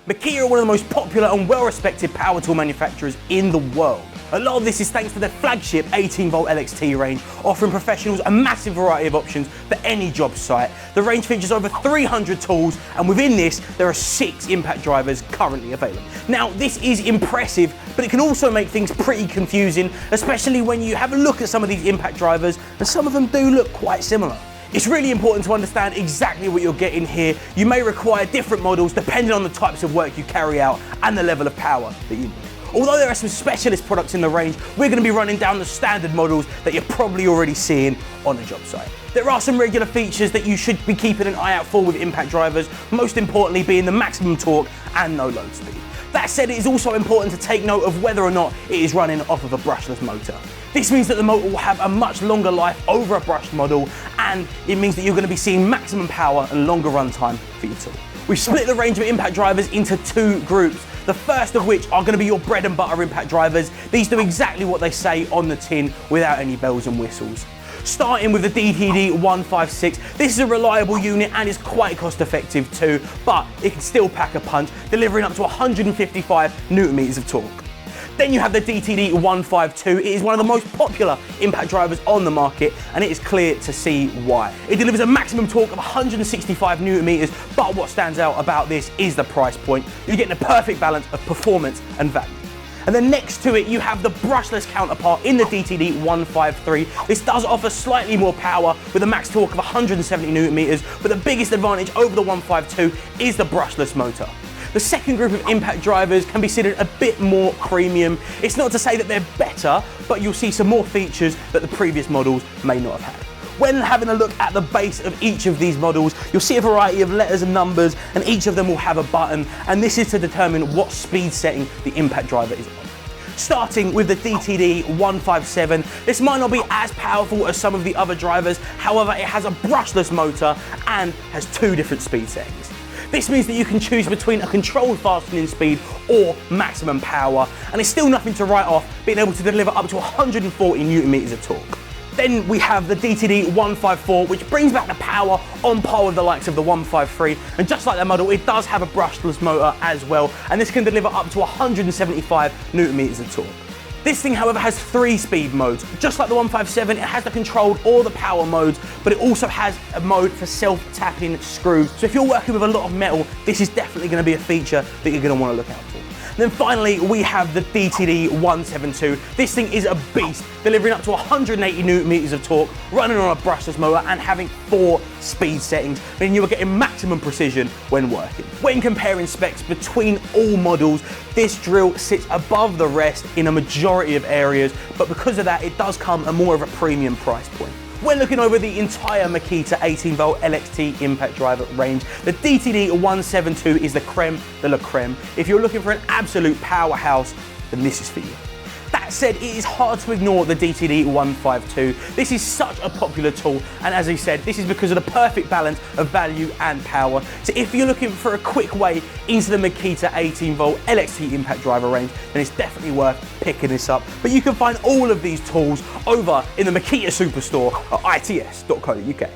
Makita are one of the most popular and well-respected power tool manufacturers in the world. A lot of this is thanks to their flagship 18-volt LXT range, offering professionals a massive variety of options for any job site. The range features over 300 tools, and within this, there are 6 impact drivers currently available. Now, this is impressive, but it can also make things pretty confusing, especially when you have a look at some of these impact drivers, and some of them do look quite similar. It's really important to understand exactly what you're getting here. You may require different models depending on the types of work you carry out and the level of power that you need. Although there are some specialist products in the range, we're going to be running down the standard models that you're probably already seeing on a job site. There are some regular features that you should be keeping an eye out for with impact drivers, most importantly being the maximum torque and no load speed. That said, it is also important to take note of whether or not it is running off of a brushless motor. This means that the motor will have a much longer life over a brushed model, and it means that you're going to be seeing maximum power and longer run time for your tool. We've split the range of impact drivers into 2 groups, the first of which are going to be your bread and butter impact drivers. These do exactly what they say on the tin without any bells and whistles. Starting with the DTD 156, this is a reliable unit and is quite cost effective too, but it can still pack a punch, delivering up to 155 Newton meters of torque. Then you have the DTD 152. It is one of the most popular impact drivers on the market, and it is clear to see why. It delivers a maximum torque of 165 Newton meters, but what stands out about this is the price point. You're getting a perfect balance of performance and value. And then next to it, you have the brushless counterpart in the DTD 153. This does offer slightly more power with a max torque of 170 Newton meters, but the biggest advantage over the 152 is the brushless motor. The second group of impact drivers can be considered a bit more premium. It's not to say that they're better, but you'll see some more features that the previous models may not have had. When having a look at the base of each of these models, you'll see a variety of letters and numbers, and each of them will have a button, and this is to determine what speed setting the impact driver is on. Starting with the DTD 157, this might not be as powerful as some of the other drivers, however it has a brushless motor and has 2 different speed settings. This means that you can choose between a controlled fastening speed or maximum power, and it's still nothing to write off being able to deliver up to 140 Newton meters of torque. Then we have the DTD 154, which brings back the power on par with the likes of the 153, and just like that model, it does have a brushless motor as well, and this can deliver up to 175 Newton meters of torque. This thing, however, has 3 speed modes. Just like the 157, it has the controlled or the power modes, but it also has a mode for self-tapping screws. So if you're working with a lot of metal, this is definitely going to be a feature that you're going to want to look out for. Then finally, we have the DTD 172. This thing is a beast, delivering up to 180 Newton meters of torque, running on a brushless motor and having 4 speed settings, meaning you are getting maximum precision when working. When comparing specs between all models, this drill sits above the rest in a majority of areas, but because of that, it does come at more of a premium price point. When looking over the entire Makita 18-volt LXT Impact Driver range, the DTD 172 is the creme de la creme. If you're looking for an absolute powerhouse, then this is for you. That said, it is hard to ignore the DTD 152. This is such a popular tool, and as I said, this is because of the perfect balance of value and power. So if you're looking for a quick way into the Makita 18-volt LXT Impact Driver range, then it's definitely worth picking this up. But you can find all of these tools over in the Makita Superstore at its.co.uk.